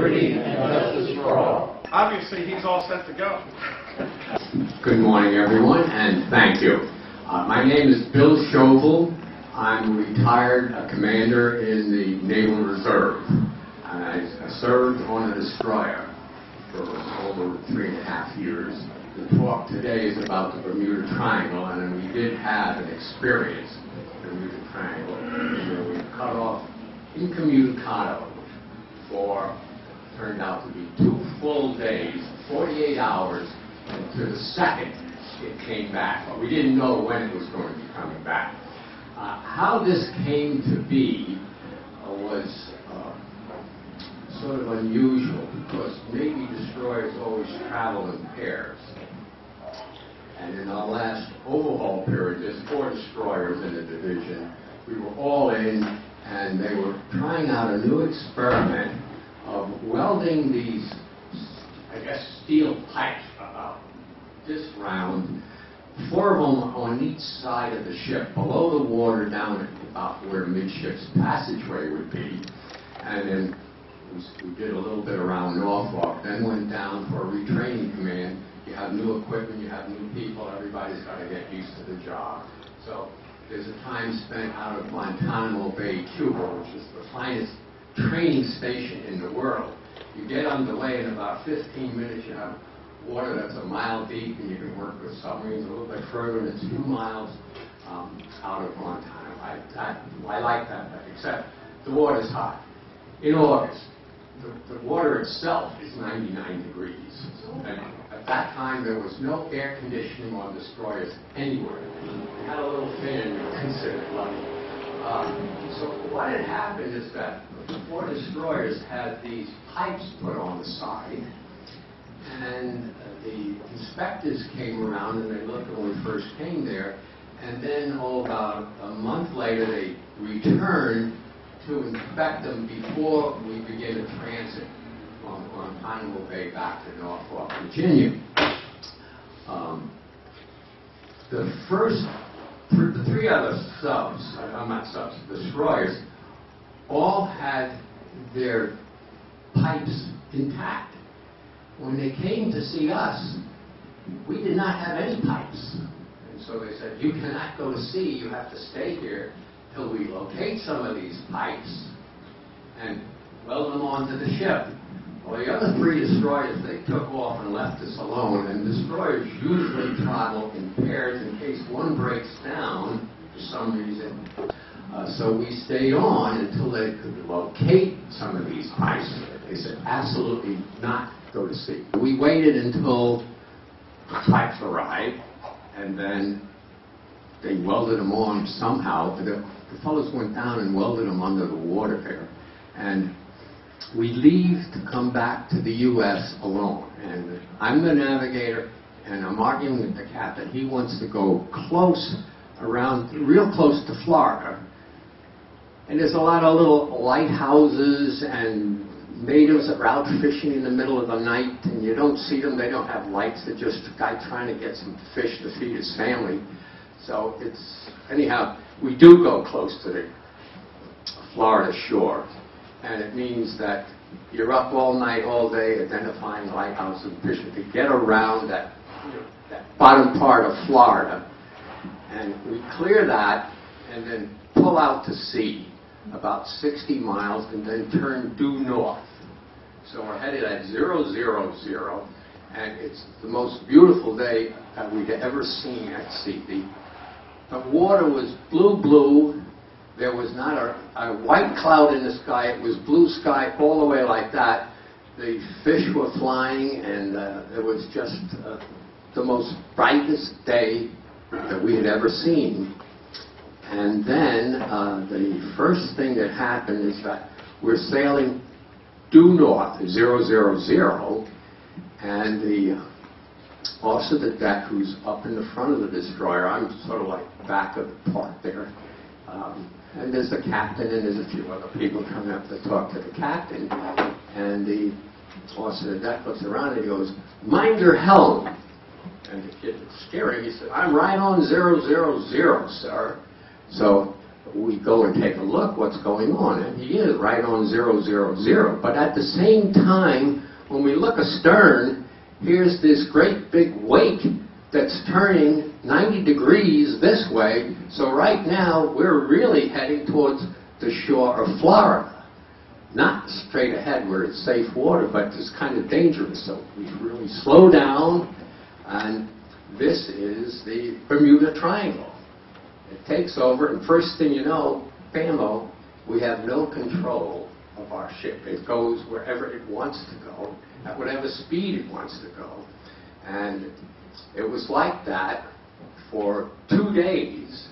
liberty, and justice for all. Obviously, he's all set to go. Good morning, everyone, and thank you. My name is Bill Chauvel. I'm a retired commander in the Naval Reserve. I served on a destroyer for over 3.5 years. The talk today is about the Bermuda Triangle, and we did have an experience with the Bermuda Triangle where we cut off incommunicado for, turned out to be 2 full days, 48 hours, and to the second it came back. But we didn't know when it was going to be coming back. How this came to be was sort of unusual because Navy destroyers always travel in pairs. And in our last overhaul period, there's 4 destroyers in the division. We were all in, and they were trying out a new experiment of welding these, I guess, steel pipes about this round, 4 of them on each side of the ship, below the water, down at about where midship's passageway would be. And then we did a little bit around Norfolk, then went down for a retraining command. You have new equipment, you have new people, everybody's got to get used to the job. So there's a time spent out of Guantanamo Bay, Cuba, which is the finest training station in the world. You get underway in about 15 minutes, you have water that's a mile deep, and you can work with submarines a little bit further, and it's 2 miles out of Guantanamo. I like that, except the water's hot. In August, the water itself is 99 degrees. And at that time, there was no air conditioning on destroyers anywhere. They had a little fan, and you were considered lucky. So what had happened is that the 4 destroyers had these pipes put on the side, and the inspectors came around and they looked when we first came there, and then about a month later they returned to inspect them before we began a transit from Guantanamo Bay back to Norfolk, Virginia. The 3 other destroyers, all had their pipes intact. When they came to see us, we did not have any pipes. And so they said, you cannot go to sea, you have to stay here till we locate some of these pipes and weld them onto the ship. Well, the other 3 destroyers, they took off and left us alone, and destroyers usually travel in pairs in case one breaks down for some reason. So we stayed on until they could locate some of these pipes. They said, absolutely not go to sea. We waited until the pipes arrived, and then they welded them on somehow. The fellows went down and welded them under the water there. And we leave to come back to the U.S. alone. And I'm the navigator, and I'm arguing with the captain. He wants to go close around, real close to Florida. And there's a lot of little lighthouses and natives that are out fishing in the middle of the night, and you don't see them. They don't have lights. They're just a guy trying to get some fish to feed his family. So it's, anyhow, we do go close to the Florida shore. And it means that you're up all night, all day, identifying lighthouses and fishing to get around that bottom part of Florida. And we clear that and then pull out to sea about 60 miles and then turn due north. So we're headed at 000, and it's the most beautiful day that we'd ever seen at sea. The water was blue. There was not a white cloud in the sky. It was blue sky all the way like that. The fish were flying, and it was just the most brightest day that we had ever seen. And then the first thing that happened is that we're sailing due north, 000, and the officer of the deck, who's up in the front of the destroyer, I'm sort of like back of the part there, and there's the captain and there's a few other people coming up to talk to the captain, and the officer of the deck looks around and he goes, "Mind your helm." And the kid was scary. He said, "I'm right on 000, sir." So we go and take a look what's going on, and he is right on 000. But at the same time, when we look astern, here's this great big wake that's turning 90 degrees this way. So right now, we're really heading towards the shore of Florida. Not straight ahead where it's safe water, but it's kind of dangerous. So we really slow down, and this is the Bermuda Triangle. It takes over, and first thing you know, bammo, we have no control of our ship. It goes wherever it wants to go, at whatever speed it wants to go. And it was like that for 2 days.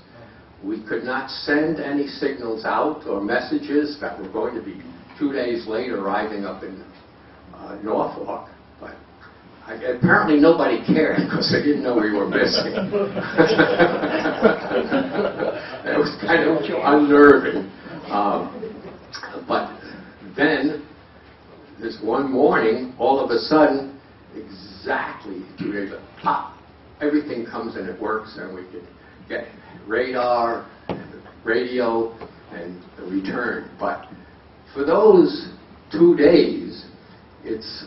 We could not send any signals out or messages that were going to be 2 days later arriving up in Norfolk. But apparently nobody cared because they didn't know we were missing. It was kind of unnerving. But then, this one morning, all of a sudden, exactly 2 days later, pop, everything comes and it works, and we can get radar, radio, and the return. But for those 2 days, it's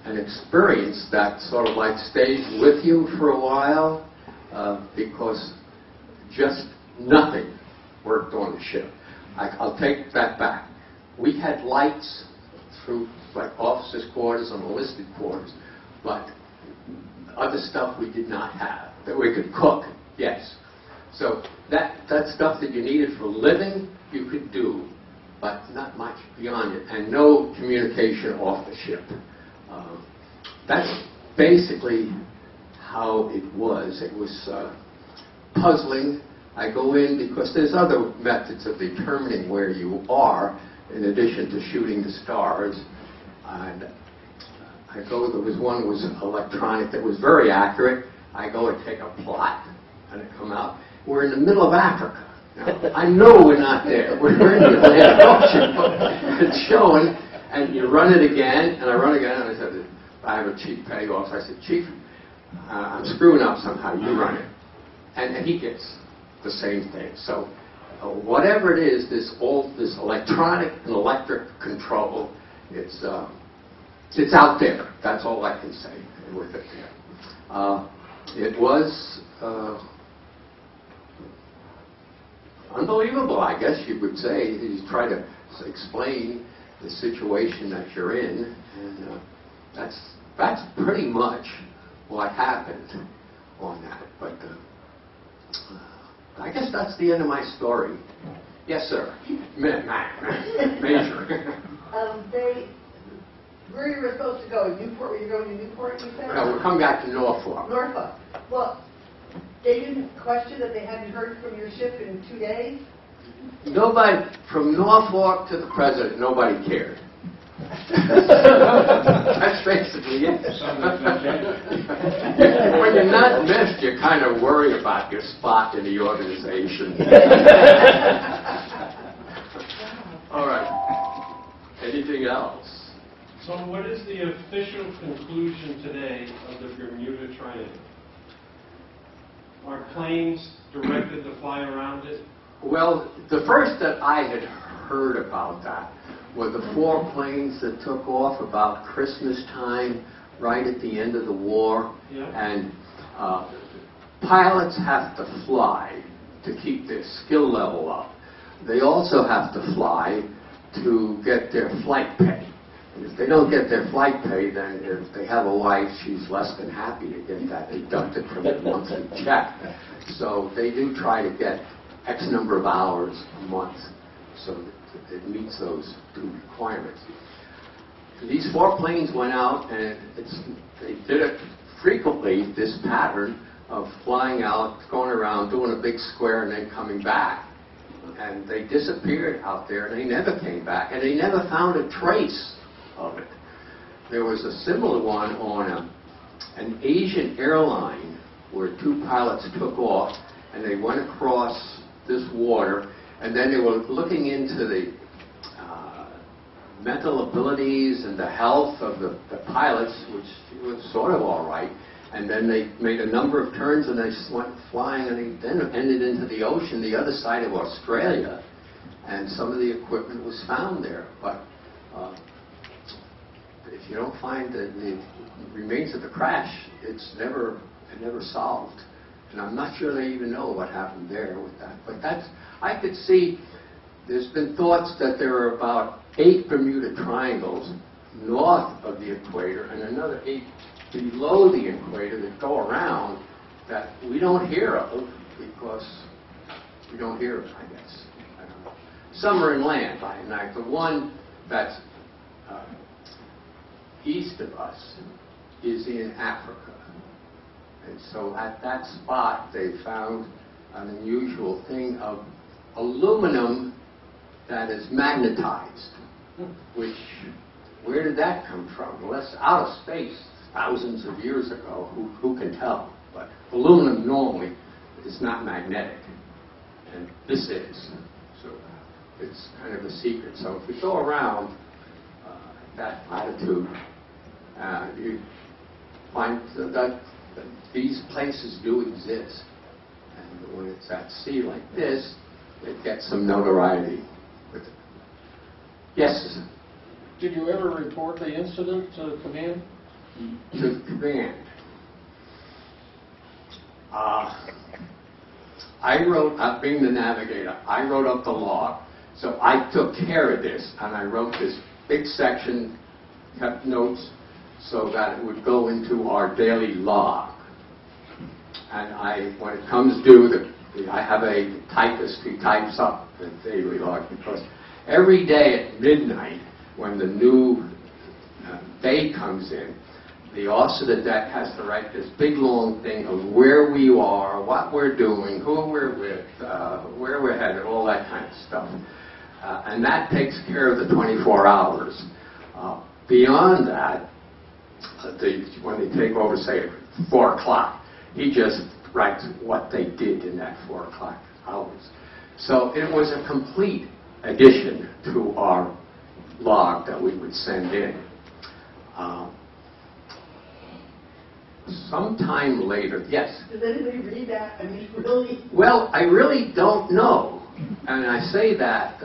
an experience that sort of like stays with you for a while because just nothing worked on the ship. I'll take that back. We had lights through like officers' quarters and enlisted quarters, but other stuff we did not have. That we could cook, yes. So that stuff that you needed for living, you could do, but not much beyond it, and no communication off the ship. That's basically how it was. It was puzzling. I go in because there's other methods of determining where you are in addition to shooting the stars. And I go, there was one was electronic that was very accurate. I go and take a plot and it come out. We're in the middle of Africa. Now, I know we're not there. We're in the Atlantic Ocean. But it's showing, and you run it again, and I run again, and I said, I have a chief payoff. So I said, Chief, I'm screwing up somehow. You run it. And he gets the same thing. So whatever it is, this electronic and electric control, it's out there. That's all I can say with it. It was unbelievable, I guess you would say. You try to explain the situation that you're in, and that's pretty much what happened on that. But I guess that's the end of my story. Yes, sir. Major. Where you were supposed to go? Newport? Were you going to Newport, you said? No, we'll come back to Norfolk. Norfolk. Well, they didn't question that they hadn't heard from your ship in 2 days? Nobody, from Norfolk to the president, nobody cared. That's basically it. When you're not missed, you kind of worry about your spot in the organization. All right. Anything else? So what is the official conclusion today of the Bermuda Triangle? Are planes directed to fly around it? Well, the first that I had heard about that were the 4 planes that took off about Christmas time, right at the end of the war. Yeah. And pilots have to fly to keep their skill level up. They also have to fly to get their flight pay. And if they don't get their flight pay, then if they have a wife, she's less than happy to get that deducted from the monthly check. So they do try to get X number of hours a month so that it meets those 2 requirements. These 4 planes went out, and they did it frequently, this pattern of flying out, going around, doing a big square, and then coming back. And they disappeared out there, and they never came back, and they never found a trace of it. There was a similar one on an Asian airline where 2 pilots took off, and they went across this water, and then they were looking into the mental abilities and the health of the pilots, which was sort of all right. And then they made a number of turns and they went flying and they then ended into the ocean, the other side of Australia. And some of the equipment was found there. But if you don't find the remains of the crash, it never solved. And I'm not sure they even know what happened there with that. But I could see, there's been thoughts that there are about 8 Bermuda triangles north of the equator and another 8 below the equator that go around that we don't hear of because we don't hear of, I guess. I don't know. Some are inland. Like the one that's east of us is in Africa. And so at that spot they found an unusual thing of aluminum that is magnetized, which, where did that come from? Well, that's out of space thousands of years ago. Who can tell? But aluminum normally is not magnetic, and this is. So it's kind of a secret. So if we go around that latitude, you find that these places do exist. And when it's at sea like this, it gets some notoriety with it. Yes? Did you ever report the incident to command? To command. I wrote, being the navigator, I wrote up the log. So I took care of this, and I wrote this big section, kept notes, so that it would go into our daily log. And when it comes due, I have a typist who types up the daily log, because every day at midnight, when the new day comes in, the officer of the deck has to write this big long thing of where we are, what we're doing, who we're with, where we're headed, all that kind of stuff. And that takes care of the 24 hours. Beyond that, when they take over, say, 4 o'clock, he just writes what they did in that 4 o'clock hours. So it was a complete addition to our log that we would send in. Sometime later, yes? Does anybody read that? I mean, really? Well, I really don't know. And I say that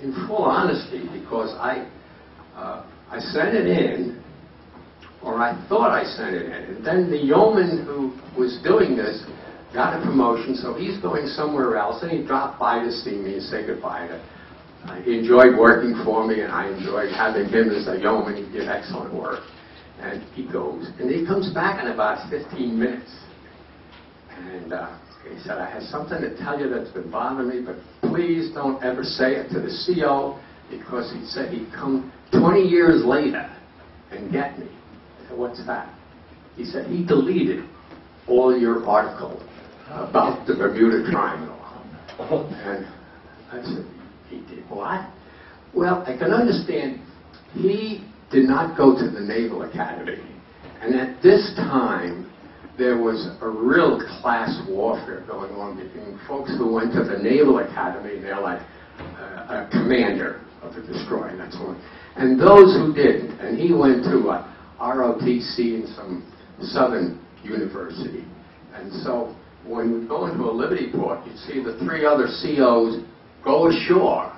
in full honesty because I sent it in, or I thought I sent it in. And then the yeoman who was doing this got a promotion, so he's going somewhere else, and he dropped by to see me and say goodbye. He enjoyed working for me, and I enjoyed having him as a yeoman. He did excellent work. And he goes, and he comes back in about 15 minutes. And he said, I have something to tell you that's been bothering me, but please don't ever say it to the CO, because he said he'd come 20 years later and get me. I said, what's that? He said, he deleted all your article about the Bermuda Triangle. And I said, he did what? Well, I can understand. He did not go to the Naval Academy. And at this time, there was a real class warfare going on between folks who went to the Naval Academy, and they're like a commander of the destroyer, that's one, and those who didn't. And he went to ROTC in some southern university. And so when we go into a Liberty port, you see the 3 other COs go ashore,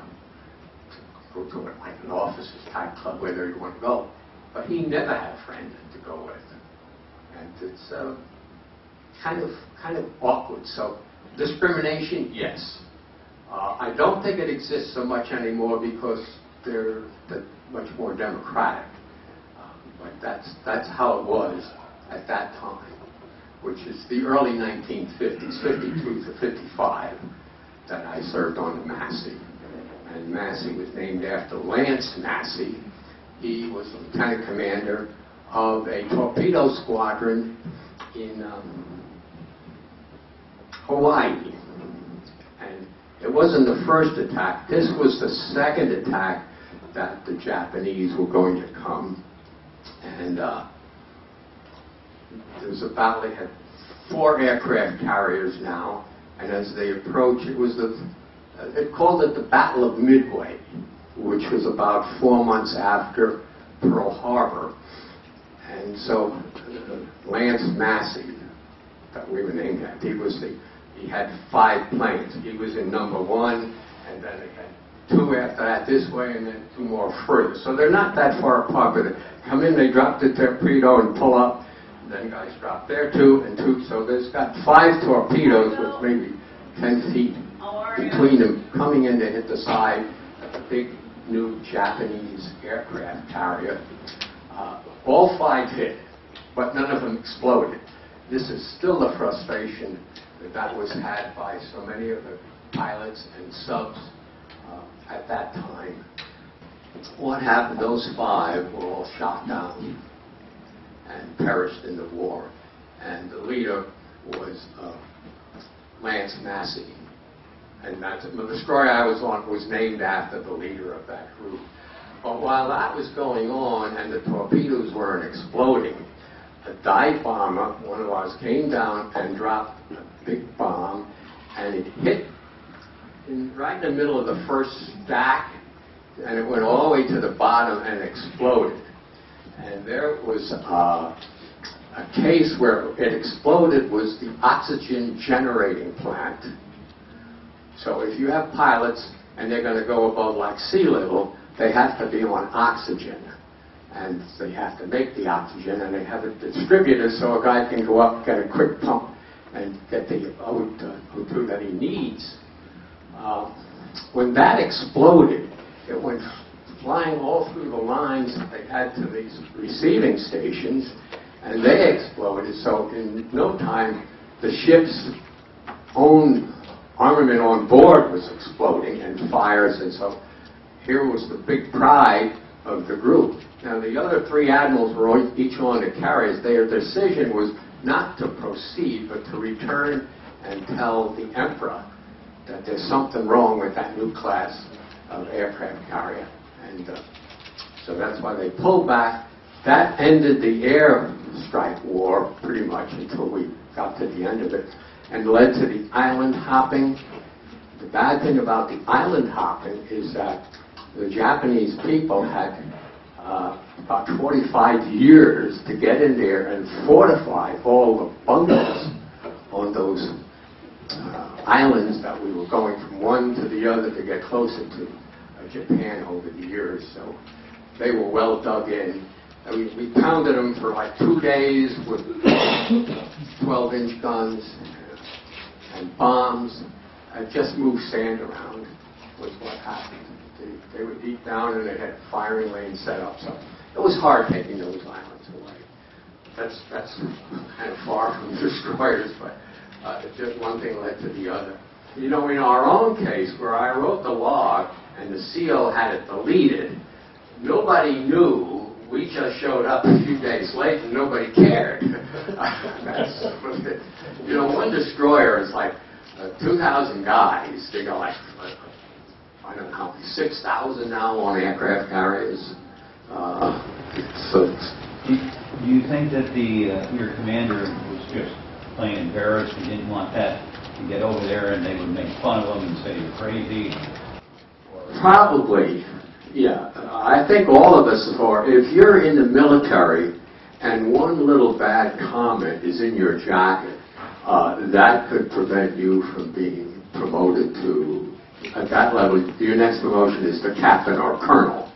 go to like an officers type club, wherever you want to go. But he never had a friend to go with. And it's kind of awkward. So discrimination, yes. I don't think it exists so much anymore because they're much more democratic. But that's how it was at that time, which is the early 1950s, 52 to 55, that I served on the Massey. And Massey was named after Lance Massey. He was the lieutenant commander of a torpedo squadron in Hawaii. And it wasn't the first attack. This was the second attack that the Japanese were going to come. And there was a battle. They had 4 aircraft carriers now. And as they approached, it called it the Battle of Midway, which was about 4 months after Pearl Harbor. And so Lance Massey, that we were named after, he had 5 planes. He was in number 1, and then they had 2 after that this way, and then 2 more further. So they're not that far apart, but they come in, they drop the torpedo and pull up, and then guys drop their 2 and 2. So there's got 5 torpedoes with maybe 10 feet between them coming in to hit the side of the big new Japanese aircraft carrier. All 5 hit, but none of them exploded. This is still the frustration that was had by so many of the pilots and subs at that time. What happened? Those 5 were all shot down and perished in the war. And the leader was Lance Massey. And the destroyer I was on was named after the leader of that group. But while that was going on and the torpedoes weren't exploding, a dive bomber, one of ours, came down and dropped a big bomb, and it hit right in the middle of the first stack, and it went all the way to the bottom and exploded. And there was a case where it exploded was the oxygen generating plant. So if you have pilots and they're going to go above like sea level, they have to be on oxygen. And they have to make the oxygen, and they have it distributed so a guy can go up, get a quick pump, and get the O2 that he needs. When that exploded, it went flying all through the lines that they had to these receiving stations, and they exploded. So in no time, the ship's own armament on board was exploding and fires, and so here was the big pride of the group. Now the other 3 admirals were each on the carriers. Their decision was not to proceed, but to return and tell the Emperor that there's something wrong with that new class of aircraft carrier. And so that's why they pulled back. That ended the air strike war pretty much until we got to the end of it, and led to the island hopping. The bad thing about the island hopping is that the Japanese people had about 45 years to get in there and fortify all the bunkers on those islands that we were going from one to the other to get closer to Japan over the years. So they were well dug in. And we pounded them for like 2 days with 12-inch guns and bombs, and just moved sand around was what happened. They were deep down and they had firing lanes set up, so it was hard taking those islands away. That's kind of far from destroyers, but just one thing led to the other. You know, in our own case, where I wrote the log and the CO had it deleted, nobody knew. We just showed up a few days late and nobody cared. That's, you know, one destroyer is like 2,000 guys. They go like, I don't know, 6,000 now on aircraft carriers. So, do you think that your commander was just plain embarrassed and didn't want that to get over there, and they would make fun of him and say you're crazy? Probably, yeah. I think all of us are. If you're in the military and one little bad comment is in your jacket, that could prevent you from being promoted to, at that level, your next promotion is to captain or colonel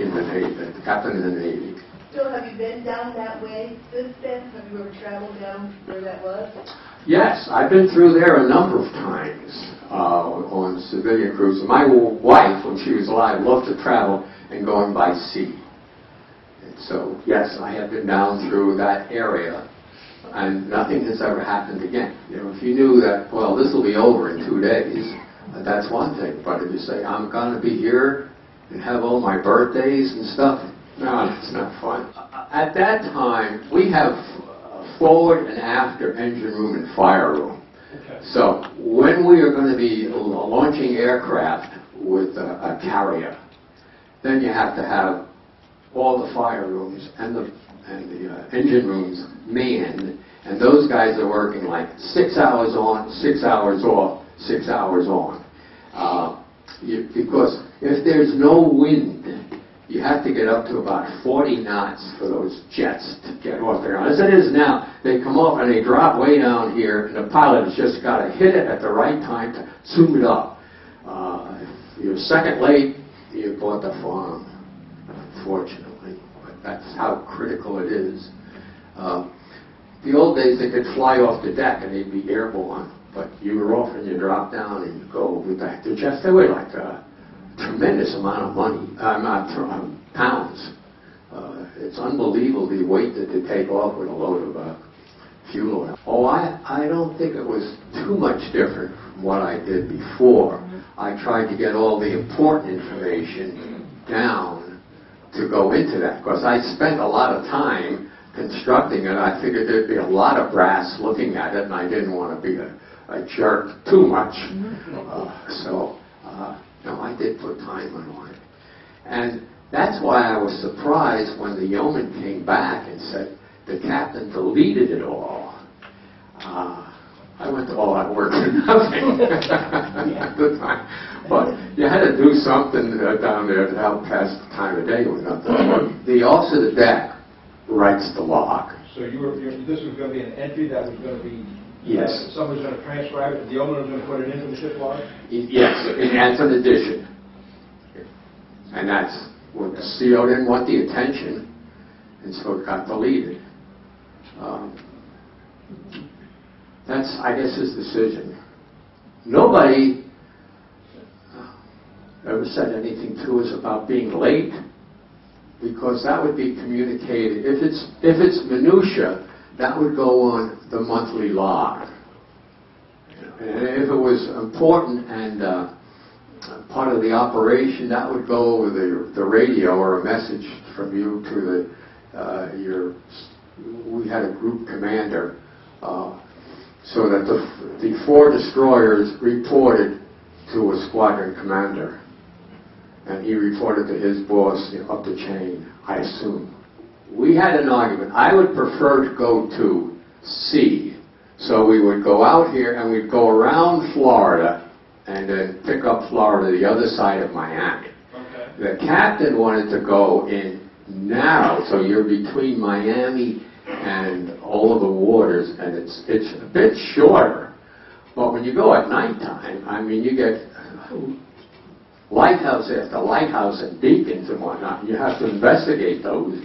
in the Navy, the captain in the Navy. So have you been down that way since then? Have you ever traveled down where that was? Yes, I've been through there a number of times on civilian cruises. My wife, when she was alive, loved to travel and going by sea. And so, yes, I have been down through that area, and nothing has ever happened again. You know, if you knew that, well, this will be over in 2 days, that's one thing. But if you say, I'm going to be here and have all my birthdays and stuff, no, it's not fun. At that time, we have forward and after engine room and fire room. Okay. So when we are going to be launching aircraft with a carrier, then you have to have all the fire rooms and the engine rooms manned, and those guys are working like 6 hours on, 6 hours off, 6 hours on. Because if there's no wind you have to get up to about 40 knots for those jets to get off the ground. As it is now, they come off and they drop way down here, and the pilot has just got to hit it at the right time to zoom it up. If you're a second late, you bought the farm, unfortunately. But that's how critical it is. The old days, they could fly off the deck and they'd be airborne, but you were off and you drop down and you go with that. The jets, they weigh like a tremendous amount of money, pounds. It's unbelievable the weight that they take off with a load of fuel oil. Oh, I don't think it was too much different from what I did before. I tried to get all the important information down to go into that, because I spent a lot of time constructing it. I figured there'd be a lot of brass looking at it, and I didn't want to be a jerk too much. No, I did put time on it. And that's why I was surprised when the yeoman came back and said the captain deleted it all. I went to all that work for nothing at the time. But you had to do something down there to help pass the time of day with nothing. The officer of the deck writes the log. So this was going to be an entry that was going to be... Yes. Someone's going to transcribe it, the owner was going to put it into the ship log? Yes, and an addition. And that's what the CO didn't want the attention, and so it got deleted. That's, I guess, his decision. Nobody ever said anything to us about being late, because that would be communicated. If it's minutia, that would go on the monthly log. And if it was important and part of the operation, that would go over the radio, or a message from you to we had a group commander, so that the 4 destroyers reported to a squadron commander, and he reported to his boss, up the chain, I assume. We had an argument. I would prefer to go to sea, so we would go out here and we'd go around Florida and then pick up Florida, the other side of Miami. Okay. The captain wanted to go in narrow, so you're between Miami and all of the waters, and it's a bit shorter. But when you go at nighttime, I mean, you get lighthouse after lighthouse and beacons and whatnot. You have to investigate those,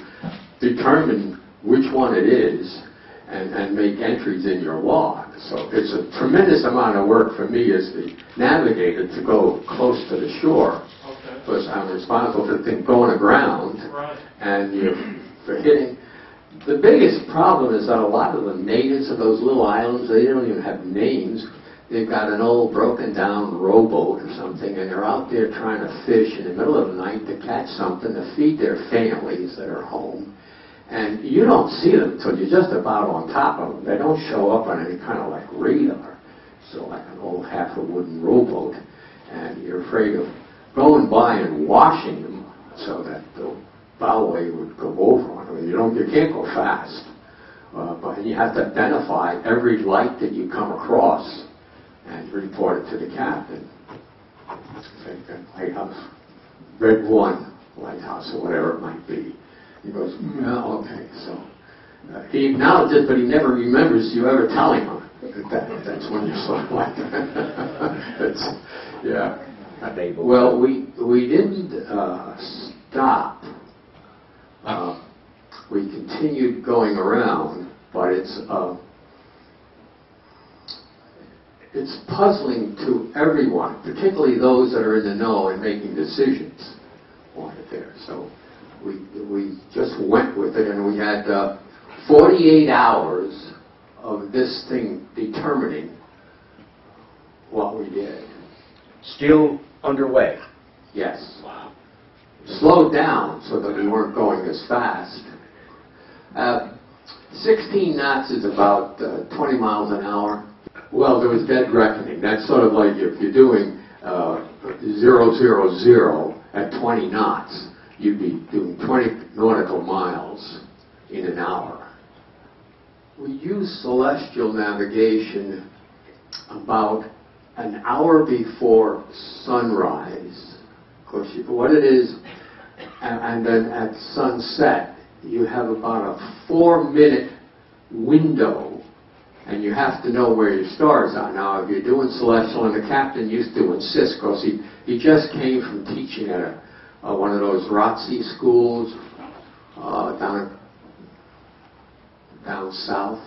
determine which one it is, and make entries in your log. So it's a tremendous amount of work for me as the navigator to go close to the shore. Okay. Because I'm responsible for things going aground, Right. and for hitting. The biggest problem is that a lot of the natives of those little islands, they don't even have names. They've got an old broken down rowboat or something, and they're out there trying to fish in the middle of the night to catch something to feed their families that are home. And you don't see them until you're just about on top of them. They don't show up on any kind of like radar. So like an old half a wooden rowboat, and you're afraid of going by and washing them so that the bow wave would go over on them. You can't go fast, but you have to identify every light that you come across and report it to the captain. Lighthouse, Red 1 lighthouse, or whatever it might be. He goes, well, okay, so he acknowledges, but he never remembers you ever telling him. That's when you're sort of like, yeah. Well, we didn't stop. We continued going around, but it's puzzling to everyone, particularly those that are in the know and making decisions on it there. So we just went with it, and we had 48 hours of this thing determining what we did. Still underway. Yes. Wow. Slowed down so that we weren't going as fast. 16 knots is about 20 miles an hour. Well, there was dead reckoning. That's sort of like if you're doing 000 at 20 knots, you'd be doing 20 nautical miles in an hour. We used celestial navigation about an hour before sunrise. Of course, what it is, and then at sunset, you have about a 4-minute window, and you have to know where your stars are. Now, if you're doing celestial, and the captain used to insist, because he just came from teaching at one of those ROTC schools down south,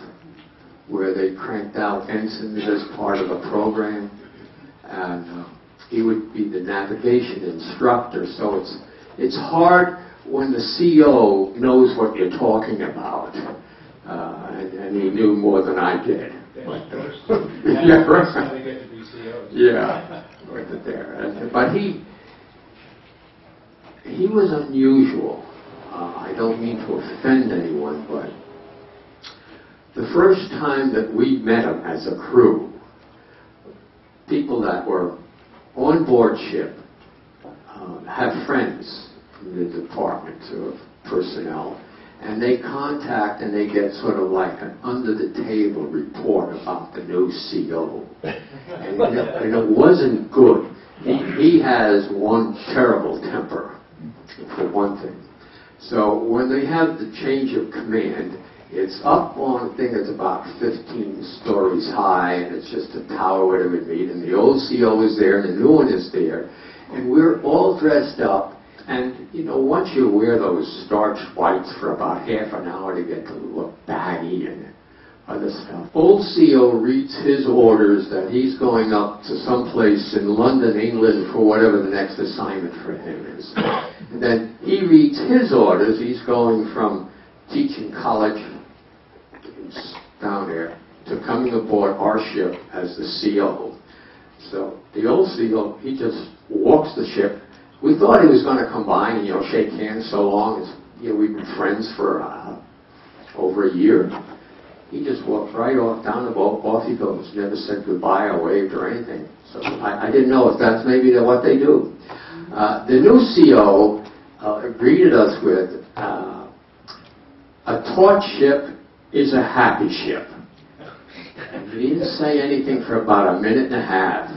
where they cranked out ensigns as part of a program, and he would be the navigation instructor. So it's hard when the CO knows what you're talking about, and he knew more than I did. Yeah, right. Yeah, right there. But he was unusual. I don't mean to offend anyone, but the first time that we met him as a crew, people that were on board ship have friends in the department of personnel, and they contact and they get sort of like an under-the-table report about the new CO. And it wasn't good. He has one terrible temper, for one thing. So when they have the change of command, it's up on a thing that's about 15 stories high, and it's just a tower where they would meet, and the old CO is there, and the new one is there, and we're all dressed up, and, you know, once you wear those starch whites for about half an hour, they get to look baggy and other stuff. Old CO reads his orders that he's going up to some place in London, England, for whatever the next assignment for him is. And then he reads his orders. He's going from teaching college down there to coming aboard our ship as the CO. So the old CO, he just walks the ship. We thought he was going to come by and, you know, shake hands so long as, you know, we've been friends for over a year. He just walked right off down the boat, off he goes. Never said goodbye or waved or anything. So I didn't know if that's maybe what they do. The new CO greeted us with, a torch ship is a happy ship. And he didn't say anything for about a minute and a half.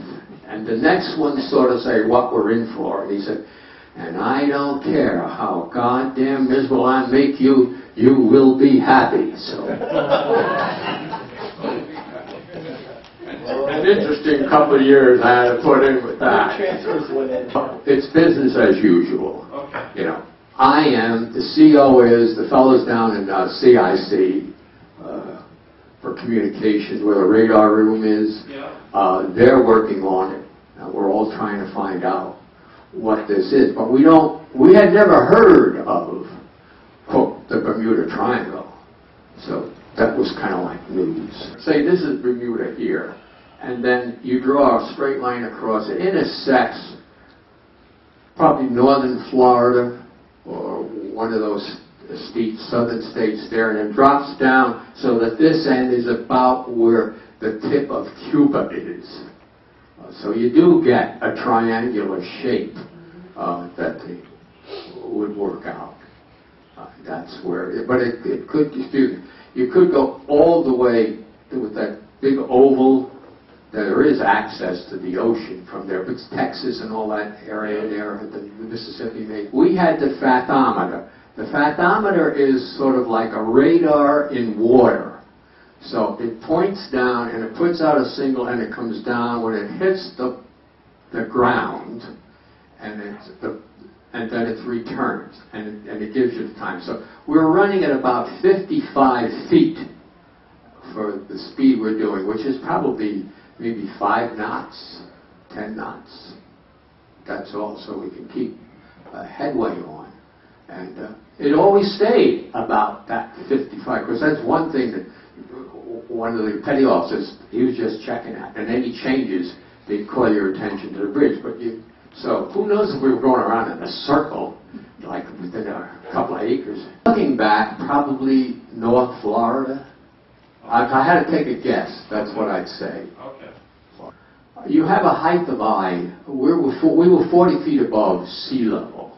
And the next one sort of say what we're in for. And he said, and I don't care how goddamn miserable I make you, you will be happy. So an interesting couple of years I had to put in with that. It's business as usual. You know, I am, the CO is, the fellows down in CIC for communications, where the radar room is. They're working on it. We're all trying to find out what this is, but we had never heard of, quote, the Bermuda Triangle. So that was kind of like news. Say this is Bermuda here, and then you draw a straight line across it. Intersects probably northern Florida or one of those southern states there, and then drops down so that this end is about where the tip of Cuba is. So you do get a triangular shape that they would work out. That's where, but it could, you could go all the way with that big oval. There is access to the ocean from there, but it's Texas and all that area there, the Mississippi. We had the fathometer. The fathometer is sort of like a radar in water. So it points down and it puts out a signal and it comes down when it hits the ground, and then it returns and it gives you the time. So we're running at about 55 feet for the speed we're doing, which is probably maybe 5 knots, 10 knots. That's all, so we can keep headway on. And it always stayed about that 55, because that's one thing that one of the petty officers, he was just checking at. And any changes, they'd call your attention to the bridge. So who knows if we were going around in a circle, like within a couple of acres. Looking back, probably North Florida. I had to take a guess. That's what I'd say. Okay. You have a height of eye. We were 40 feet above sea level.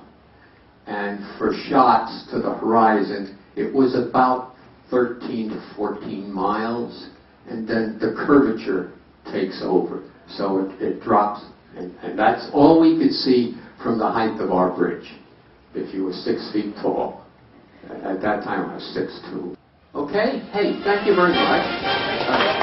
And for shots to the horizon, it was about 13 to 14 miles, and then the curvature takes over. So it drops, and that's all we could see from the height of our bridge. if you were 6 feet tall. At that time, I was 6'2". Okay? Hey, thank you very much.